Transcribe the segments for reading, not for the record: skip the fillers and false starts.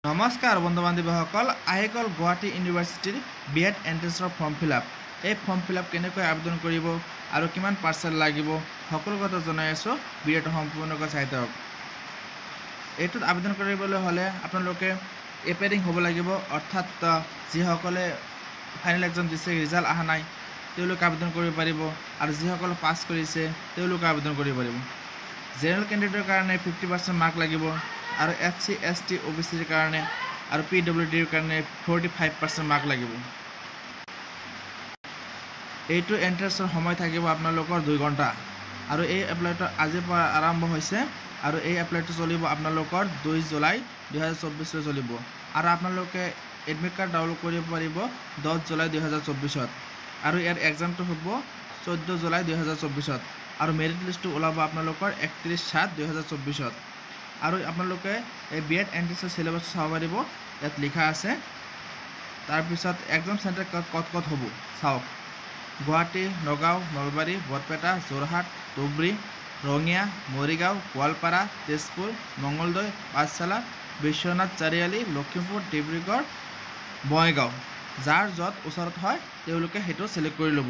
নমস্কাৰ বন্ধু বান্ধৱীসকল আহিকল গুৱাহাটী ইউনিভাৰ্চিটিৰ বিএড এন্ট্ৰেন্সৰ ফৰ্ম ফিলআপ এই ফৰ্ম ফিলআপ কেনেকৈ আবেদন কৰিব আৰু কিমান পাৰ্চেন্ট লাগিব সকলো কথা জনাই আছো ভিডিঅটো সম্পূৰ্ণকৈ চাই থাকক এইটোত আবেদন কৰিবলৈ হলে আপোনালোকে এপিয়াৰিং হ'ব লাগিব অৰ্থাৎ যিসকলে ফাইনেল এক্সাম দিছে ৰিজাল্ট আহা নাই তেওঁলোকে আবেদন কৰিব পাৰিব আৰু যিসকলে পাছ কৰিছে তেওঁলোকে আবেদন কৰিব পাৰিব জেনাৰেল ক্যান্ডিডেটৰ কাৰণে 50% মাৰ্ক লাগিব আৰু SC ST OBC ৰ কাৰণে আৰু PWD ৰ কাৰণে 45% মাৰ্ক লাগিব এইটো এন্ট্ৰেন্সৰ সময় থাকিব আপোনালোকৰ 2 ঘণ্টা আৰু এই এপ্লাইটো আজিৰ পৰা আৰম্ভ হৈছে আৰু এই এপ্লাইটো চলিব আপোনালোকৰ 2 জুলাই 2024 ৰ চলিব আৰু আপোনালোকে এডমিট কাৰ্ড ডাউনলোড কৰিব পাৰিব 10 জুলাই 2024 ত আৰু ইয়াৰ এক্সামটো হ'ব 14 জুলাই 2024 ত আৰু মেৰিট লিষ্টটো ওলাব আপোনালোকৰ 31/7/2024 ত আৰু আপোনালোকে এই বিএড এন্ট্ৰেন্সৰ সিলেবাস চাব পাৰিব ইয়াত লিখা আছে তাৰ পিছত এক্সাম সেন্টাৰ কত হ'ব চাওক গুৱাহাটী নগাঁও নলবাৰী বৰপেটা যোৰহাট ধুবুৰী ৰঙিয়া মৰিগাঁও গোৱালপাৰা তেজপুৰ মঙ্গলদৈ পাঠশালা বিশ্বনাথ চাৰিআলি লখিমপুৰ ডিব্ৰুগড় বঙাইগাঁও যাৰ যত ওচৰত হয় তেওঁলোকে হেটো সিলেক্ট কৰি ল'ব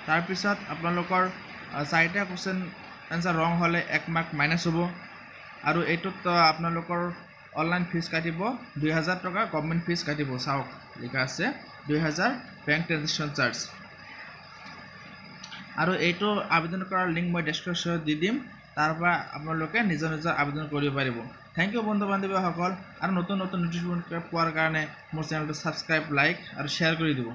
তাৰ পিছত আপোনালোকৰ 4টা কোৱেশ্চন আনসাৰ ৰং হলে 1 মাৰ্ক মাইনাস হ'ব আৰু এইটোত আপোনালোকৰ অনলাইন ফিজ কাটিব 2000 টকা গভৰ্নমেন্ট ফিজ কাটিব চাওক লিখা আছে 2000 বেংক ট্ৰানজেকচন চাৰ্জ আৰু এইটো আবেদন কৰাৰ লিংক মই ডেসক্ৰিপচনত দি দিম তাৰ পৰা আপোনালোকে নিজৰ আবেদন কৰিব পাৰিব থ্যাংক ইউ বন্ধু বান্ধৱীসকল আৰু নতুন নতুন নোটিফিকেশন পোৱাৰ কাৰণে মোৰ চেনেলটো সাবস্ক্ৰাইব লাইক আৰু শ্বেয়াৰ কৰি দিব